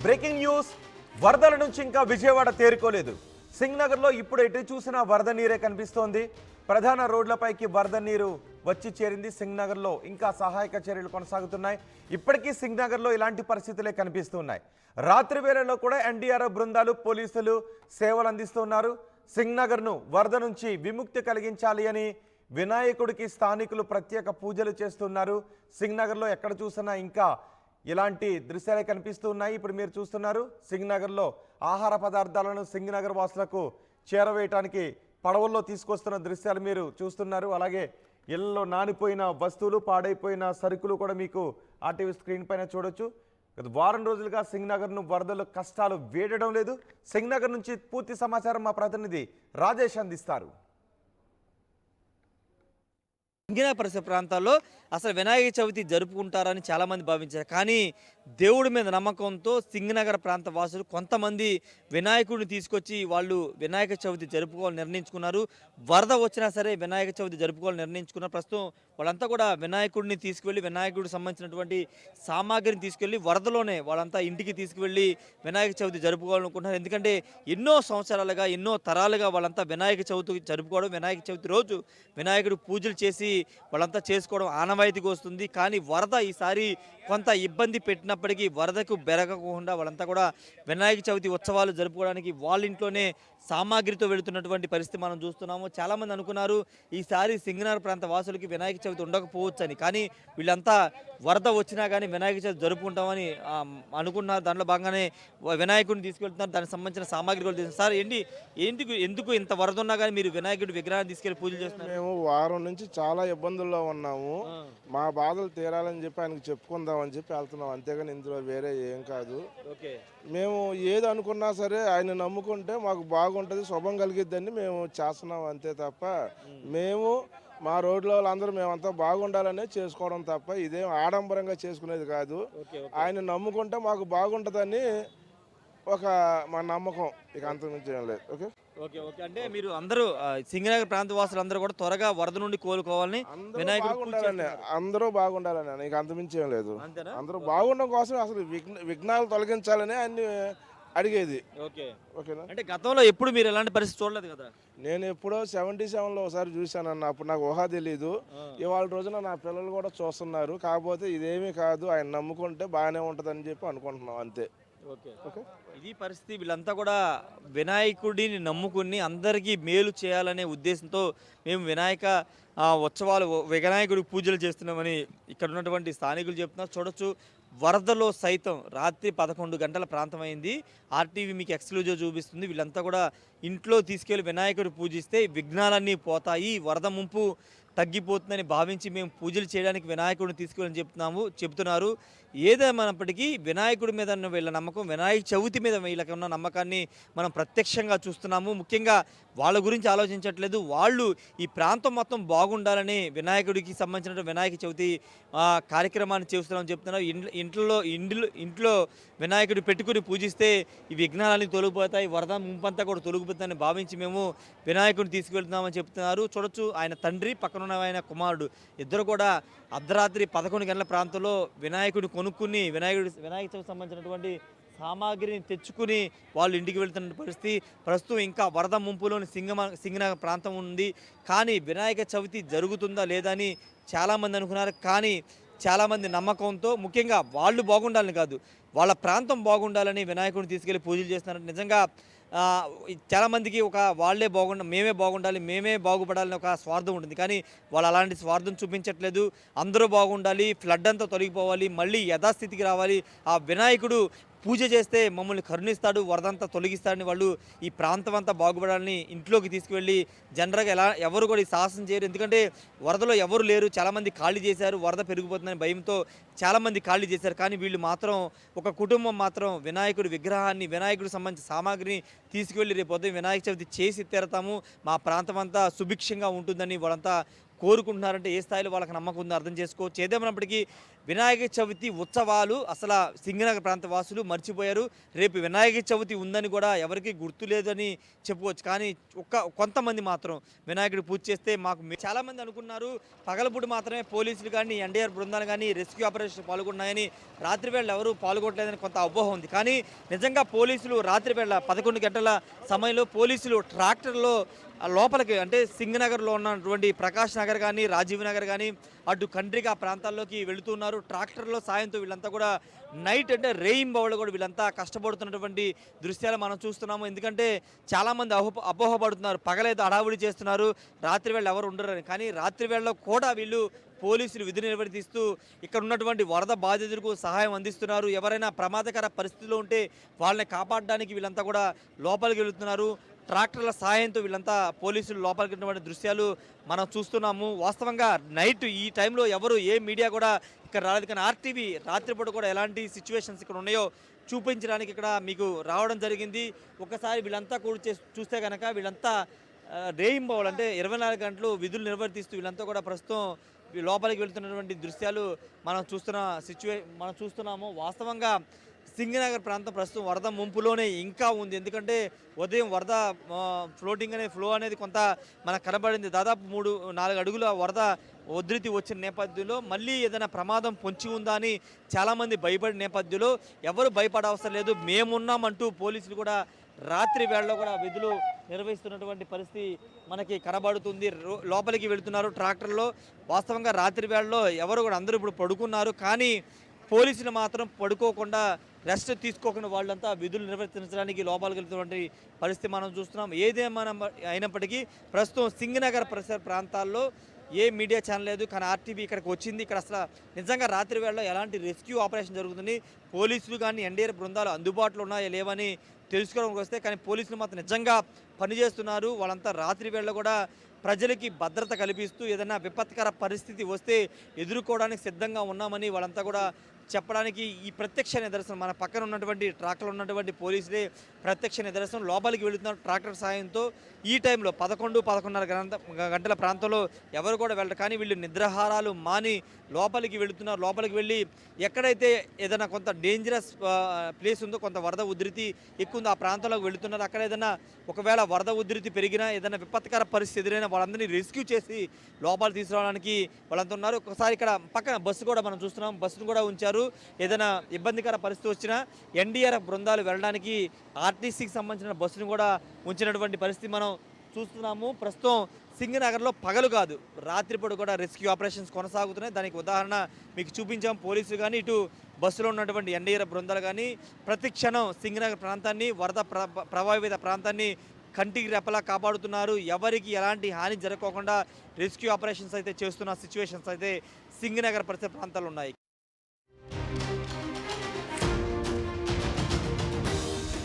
Breaking news. వరదల నుంచి ఇంకా విజయవాడ తేరుకోలేదు. సింగ్నగర్లో ఇప్పుడు ఎటు చూసినా వరద నీరే కనిపిస్తోంది. ప్రధాన రోడ్లపైకి వరద నీరు వచ్చి చేరింది. సింగ్నగర్లో ఇంకా సహాయక చర్యలు కొనసాగుతున్నాయి. ఇప్పటికీ సింగ్నగర్లో ఇలాంటి పరిస్థితులే కనిపిస్తున్నాయి. రాత్రి వేళల్లో కూడా ఎన్డీఆర్ఎఫ్ బృందాలు, పోలీసులు సేవలు అందిస్తున్నారు. సింగ్నగర్ను వరద నుంచి విముక్తి కలిగించాలి అని వినాయకుడికి స్థానికులు ప్రత్యేక పూజలు చేస్తున్నారు. సింగ్నగర్లో ఎక్కడ చూసినా ఇంకా ఇలాంటి దృశ్యాలే కనిపిస్తున్నాయి. ఇప్పుడు మీరు చూస్తున్నారు సింగ్నగర్లో ఆహార పదార్థాలను సింగ్నగర్ వాసులకు చేరవేయటానికి పడవల్లో తీసుకొస్తున్న దృశ్యాలు మీరు చూస్తున్నారు. అలాగే ఇళ్లలో నానిపోయిన వస్తువులు, పాడైపోయిన సరుకులు కూడా మీకు ఆర్టీవీ స్క్రీన్ పైన చూడొచ్చు. గత వారం రోజులుగా సింగ్నగర్ను వరదలు కష్టాలు వేడడం లేదు. సింగ్నగర్ నుంచి పూర్తి సమాచారం మా ప్రతినిధి రాజేష్ అందిస్తారు. ఇంగినా పరిసర ప్రాంతాల్లో అసలు వినాయక చవితి జరుపుకుంటారని చాలామంది భావించారు. కానీ దేవుడి మీద నమ్మకంతో సింగనగర్ ప్రాంత వాసులు కొంతమంది వినాయకుడిని తీసుకొచ్చి వాళ్ళు వినాయక చవితి జరుపుకోవాలని నిర్ణయించుకున్నారు. వరద వచ్చినా సరే వినాయక చవితి జరుపుకోవాలని నిర్ణయించుకున్నారు. ప్రస్తుతం వాళ్ళంతా కూడా వినాయకుడిని తీసుకువెళ్ళి వినాయకుడికి సంబంధించినటువంటి సామాగ్రిని తీసుకెళ్ళి వరదలోనే వాళ్ళంతా ఇంటికి తీసుకువెళ్ళి వినాయక చవితి జరుపుకోవాలనుకుంటున్నారు. ఎందుకంటే ఎన్నో సంవత్సరాలుగా, ఎన్నో తరాలుగా వాళ్ళంతా వినాయక చవితి జరుపుకోవడం, వినాయక చవితి రోజు వినాయకుడు పూజలు చేసి వాళ్ళంతా చేసుకోవడం ఆనవాయితీకి వస్తుంది. కానీ వరద ఈసారి కొంత ఇబ్బంది పెట్టినప్పటికీ వరదకు బెరగకుండా వాళ్ళంతా కూడా వినాయక చవితి ఉత్సవాలు జరుపుకోవడానికి వాళ్ళ ఇంట్లోనే సామాగ్రితో వెళుతున్నటువంటి పరిస్థితి మనం చూస్తున్నాము. చాలామంది అనుకున్నారు ఈసారి సింగనగర్ ప్రాంత వాసులకి వినాయక చవితి ఉండకపోవచ్చు అని. కానీ వీళ్ళంతా వరద వచ్చినా కానీ వినాయక చవితి జరుపుకుంటామని అనుకున్నారు. దాంట్లో భాగంగానే వినాయకుడిని తీసుకెళ్తున్నారు. దానికి సంబంధించిన సామాగ్రి కూడా తీసుకున్నారు. సార్ ఎందుకు ఇంత వరద ఉన్నా కానీ మీరు వినాయకుడి విగ్రహాన్ని తీసుకెళ్లి పూజలు చేస్తున్నారు? మేము వారం నుంచి చాలా ఇబ్బందుల్లో ఉన్నాము. మా బాధలు తీరాలని చెప్పి ఆయనకు చెప్పుకుందామని చెప్పి వెళ్తున్నాం. అంతేగాని ఇందులో వేరే ఏం కాదు. మేము ఏది అనుకున్నా సరే ఆయన నమ్ముకుంటే మాకు బాగుంటుంది, శుభం కలిగిద్దని మేము చేస్తున్నాం అంతే తప్ప మేము మా రోడ్లో వాళ్ళందరూ మేమంతా బాగుండాలనే చేసుకోవడం తప్ప ఇదేం ఆడంబరంగా చేసుకునేది కాదు. ఆయన నమ్ముకుంటే మాకు బాగుంటుందని ఒక మా నమ్మకం, ఇక అంతకుమించి ఏం లేదు. ఓకే ఓకే ఓకే అంటే మీరు అందరూ సింగనగర్ ప్రాంత వాసులు అందరూ కూడా త్వరగా వరద నుండి కోలుకోవాలని అందరూ బాగుండాలని ఇక అంతమించి ఏం లేదు. అందరూ బాగుండడం కోసం అసలు విఘ్నాలు తొలగించాలని అన్ని అడిగేది. ఓకేనా? అంటే గతంలో ఎప్పుడు మీరు ఎలాంటి పరిస్థితి చూడలేదు కదా? నేను ఎప్పుడో 77లో ఒకసారి చూశానన్న, అప్పుడు నాకు ఊహ తెలీదు. ఇవాళ రోజున నా పిల్లలు కూడా చూస్తున్నారు. కాకపోతే ఇదేమీ కాదు, ఆయన నమ్ముకుంటే బాగానే ఉంటుందని చెప్పి అనుకుంటున్నాం అంతే. ఓకే ఇది పరిస్థితి. వీళ్ళంతా కూడా వినాయకుడిని నమ్ముకుని అందరికీ మేలు చేయాలనే ఉద్దేశంతో మేము వినాయక ఉత్సవాలు, వినాయకుడికి పూజలు చేస్తున్నామని ఇక్కడ ఉన్నటువంటి స్థానికులు చెప్తున్నారు. చూడొచ్చు వరదలో సైతం రాత్రి 11 గంటల ప్రాంతం అయింది. ఆర్టీవీ మీకు ఎక్స్క్లూజివ్ చూపిస్తుంది. వీళ్ళంతా కూడా ఇంట్లో తీసుకెళ్లి వినాయకుడు పూజిస్తే విఘ్నాలన్నీ పోతాయి, వరద ముంపు తగ్గిపోతుందని భావించి మేము పూజలు చేయడానికి వినాయకుడిని తీసుకెళ్ళని చెప్తున్నారు. ఏదేమైనప్పటికీ వినాయకుడి మీద ఉన్న వీళ్ళ నమ్మకం, వినాయక చవితి మీద వీళ్ళకి ఉన్న నమ్మకాన్ని మనం ప్రత్యక్షంగా చూస్తున్నాము. ముఖ్యంగా వాళ్ళ గురించి ఆలోచించట్లేదు. వాళ్ళు ఈ ప్రాంతం మొత్తం బాగుండాలని వినాయకుడికి సంబంధించిన వినాయక చవితి కార్యక్రమాన్ని చేస్తున్నామని చెప్తున్నారు. ఇంట్లో వినాయకుడు పెట్టుకుని పూజిస్తే ఈ విఘ్నాలన్నీ తొలగిపోతాయి, వరద ముంపంతా కూడా తొలగిపోతుందని భావించి మేము వినాయకుడిని తీసుకువెళ్తున్నామని చెప్తున్నారు. చూడొచ్చు ఆయన తండ్రి, పక్కన ఆయన కుమారుడు ఇద్దరు కూడా అర్ధరాత్రి 11 గంటల ప్రాంతంలో వినాయకుడిని కొనుక్కుని వినాయక చవితికి సంబంధించినటువంటి సామాగ్రిని తెచ్చుకుని వాళ్ళు ఇంటికి వెళ్తున్న పరిస్థితి. ప్రస్తుతం ఇంకా వరద ముంపులోని సింగనగర్ ప్రాంతం ఉంది. కానీ వినాయక చవితి జరుగుతుందా లేదా అని చాలామంది అనుకున్నారు. కానీ చాలామంది నమ్మకంతో, ముఖ్యంగా వాళ్ళు బాగుండాలని కాదు, వాళ్ళ ప్రాంతం బాగుండాలని వినాయకుడిని తీసుకెళ్లి పూజలు చేస్తున్నారు. నిజంగా చాలామందికి మేమే బాగుండాలి, మేమే బాగుపడాలని ఒక స్వార్థం ఉంటుంది. కానీ వాళ్ళు అలాంటి స్వార్థం చూపించట్లేదు. అందరూ బాగుండాలి, ఫ్లడ్ అంతా తొలగిపోవాలి, మళ్ళీ యథాస్థితికి రావాలి, ఆ వినాయకుడు పూజ చేస్తే మమ్మల్ని కరుణిస్తాడు, వరదంతా తొలగిస్తాడని వాళ్ళు ఈ ప్రాంతం అంతా బాగుపడాలని ఇంట్లోకి తీసుకువెళ్ళి జనరల్గా ఎవరు కూడా ఈ సాహసం చేయరు. ఎందుకంటే వరదలో ఎవరు లేరు, చాలామంది ఖాళీ చేశారు. వరద పెరిగిపోతుందని భయంతో చాలామంది ఖాళీ చేశారు. కానీ వీళ్ళు మాత్రం, ఒక కుటుంబం మాత్రం వినాయకుడి విగ్రహాన్ని, వినాయకుడికి సంబంధించిన సామాగ్రిని తీసుకువెళ్ళి రేపు పొద్దున్న వినాయక చవితి చేసి తీరతాము, మా ప్రాంతం అంతా సుభిక్షంగా ఉంటుందని వాళ్ళంతా కోరుకుంటున్నారంటే ఏ స్థాయిలో వాళ్ళకి నమ్మకం ఉందో అర్థం చేసుకోవచ్చు. ఏదేమైనప్పటికీ వినాయక చవితి ఉత్సవాలు అసలు సింగనగర్ ప్రాంత వాసులు మర్చిపోయారు. రేపు వినాయక చవితి ఉందని కూడా ఎవరికీ గుర్తులేదని చెప్పుకోవచ్చు. కానీ కొంతమంది మాత్రం వినాయకుడి పూజ చేస్తే చాలామంది అనుకున్నారు పగలపూట మాత్రమే పోలీసులు కానీ ఎన్డీఆర్ బృందాలు కానీ రెస్క్యూ ఆపరేషన్ పాల్గొన్నాయని. రాత్రి వేళ ఎవరు పాల్గొనలేదని కొంత అపోహ ఉంది. కానీ నిజంగా పోలీసులు రాత్రి వేళ 11 గంటల సమయంలో పోలీసులు ట్రాక్టర్లో లోపలికి అంటే సింగనగర్లో ఉన్నటువంటి ప్రకాష్ నగర్ కానీ రాజీవ్ నగర్ కానీ అటు కండ్రిక ప్రాంతాల్లోకి వెళుతున్నారు. ట్రాక్టర్లో సాయంతో వీళ్ళంతా కూడా నైట్ అంటే రెయిన్బౌళ్ళు కూడా వీళ్ళంతా కష్టపడుతున్నటువంటి దృశ్యాలు మనం చూస్తున్నాము. ఎందుకంటే చాలామంది అపోహపడుతున్నారు పగలేదో హడావుడి చేస్తున్నారు, రాత్రి వేళ ఎవరు ఉండరని. కానీ రాత్రి వేళలో కూడా వీళ్ళు పోలీసులు విధి నిర్వర్తిస్తూ ఇక్కడ ఉన్నటువంటి వరద బాధితులకు సహాయం అందిస్తున్నారు. ఎవరైనా ప్రమాదకర పరిస్థితిలో ఉంటే వాళ్ళని కాపాడడానికి వీళ్ళంతా కూడా లోపలికి వెళుతున్నారు. ట్రాక్టర్ల సహాయంతో వీళ్ళంతా పోలీసులు లోపలికి ఉన్నటువంటి దృశ్యాలు మనం చూస్తున్నాము. వాస్తవంగా నైట్ ఈ టైంలో ఎవరు ఏ మీడియా కూడా ఇక్కడ రాలేదు. కానీ ఆర్టీవీ రాత్రిపూట కూడా ఎలాంటి సిచ్యువేషన్స్ ఇక్కడ ఉన్నాయో చూపించడానికి ఇక్కడ మీకు రావడం జరిగింది. ఒకసారి వీళ్ళంతా కూడా చూస్తే కనుక వీళ్ళంతా రెయిన్బౌల్ అంటే 24 గంటలు విధులు నిర్వర్తిస్తూ వీళ్ళంతా కూడా ప్రస్తుతం లోపలికి వెళ్తున్నటువంటి దృశ్యాలు మనం చూస్తున్నాము. వాస్తవంగా సింగనగర్ ప్రాంతం ప్రస్తుతం వరద ముంపులోనే ఇంకా ఉంది. ఎందుకంటే ఉదయం వరద ఫ్లో అనేది కొంత మనకు కనబడింది. దాదాపు 3-4 అడుగుల వరద ఉధృతి వచ్చిన నేపథ్యంలో మళ్ళీ ఏదైనా ప్రమాదం పొంచి ఉందా అని చాలామంది భయపడిన నేపథ్యంలో ఎవరు భయపడవసరం లేదు, మేమున్నామంటూ పోలీసులు కూడా రాత్రి వేళలో కూడా విధులు నిర్వహిస్తున్నటువంటి పరిస్థితి మనకి కనబడుతుంది. లోపలికి వెళుతున్నారు ట్రాక్టర్లో. వాస్తవంగా రాత్రి వేళలో ఎవరు కూడా అందరూ ఇప్పుడు పడుకున్నారు. కానీ పోలీసులు మాత్రం పడుకోకుండా రెస్ట్ తీసుకోకుండా వాళ్ళంతా విధులు నిర్వర్తించడానికి లోపలికి వెళ్తున్నటువంటి పరిస్థితి మనం చూస్తున్నాం. ఏదేమైనా అయినప్పటికీ ప్రస్తుతం సింగనగర్ పరిసర ప్రాంతాల్లో ఏ మీడియా ఛానల్ లేదు. కానీ ఆర్టీవీ ఇక్కడికి వచ్చింది. ఇక్కడ అసలు నిజంగా రాత్రి వేళలో ఎలాంటి రెస్క్యూ ఆపరేషన్ జరుగుతుంది, పోలీసులు కానీ ఎన్డీఆర్ బృందాలు అందుబాటులో ఉన్నాయా లేవని తెలుసుకోవడానికి వస్తే కానీ పోలీసులు మాత్రం నిజంగా పనిచేస్తున్నారు. వాళ్ళంతా రాత్రి వేళ కూడా ప్రజలకి భద్రత కల్పిస్తూ ఏదైనా విపత్కర పరిస్థితి వస్తే ఎదుర్కోవడానికి సిద్ధంగా ఉన్నామని వాళ్ళంతా కూడా చెప్పడానికి ఈ ప్రత్యక్ష నిదర్శనం. మన పక్కన ఉన్నటువంటి ట్రాక్టర్లో ఉన్నటువంటి పోలీసులే ప్రత్యక్ష నిదర్శనం. లోపలికి వెళుతున్నారు ట్రాక్టర్ సాయంతో. ఈ టైంలో 11-11:30 గంటల ప్రాంతంలో ఎవరు కూడా వెళ్ళరు. కానీ వీళ్ళు నిద్రాహారాలు మాని లోపలికి వెళుతున్నారు. లోపలికి వెళ్ళి ఎక్కడైతే ఏదైనా కొంత డేంజరస్ ప్లేస్ ఉందో, కొంత వరద ఉధృతి ఎక్కువ ఉందో ఆ ప్రాంతంలోకి వెళుతున్నారు. అక్కడ ఏదైనా ఒకవేళ వరద ఉధృతి పెరిగినా ఏదైనా విపత్కర పరిస్థితి ఎదురైనా వాళ్ళందరినీ రెస్క్యూ చేసి లోపలికి తీసుకురావడానికి వాళ్ళంతా ఉన్నారు. ఒకసారి ఇక్కడ పక్కన బస్సు కూడా మనం చూస్తున్నాం, బస్సును కూడా ఉంచారు. ఏదైనా ఇబ్బందికర పరిస్థితి వచ్చినా ఎన్డీఆర్ఎఫ్ బృందాలు వెళ్ళడానికి ఆర్టీసీకి సంబంధించిన బస్సును కూడా ఉంచినటువంటి పరిస్థితి మనం చూస్తున్నాము. ప్రస్తుతం సింగనగర్లో పగలు కాదు రాత్రిపూట కూడా రెస్క్యూ ఆపరేషన్స్ కొనసాగుతున్నాయి. దానికి ఉదాహరణ మీకు చూపించాం. పోలీసులు కానీ ఇటు బస్సులో ఉన్నటువంటి ఎన్డీఆర్ఎఫ్ బృందాలు కానీ ప్రతి క్షణం సింగనగర్ ప్రాంతాన్ని, వరద ప్రభావిత ప్రాంతాన్ని కంటికి రెప్పలా కాపాడుతున్నారు. ఎవరికి ఎలాంటి హాని జరగకుండా రెస్క్యూ ఆపరేషన్స్ అయితే చేస్తున్న సిచ్యువేషన్స్ అయితే సింగనగర్ పరిసర ప్రాంతాలు ఉన్నాయి.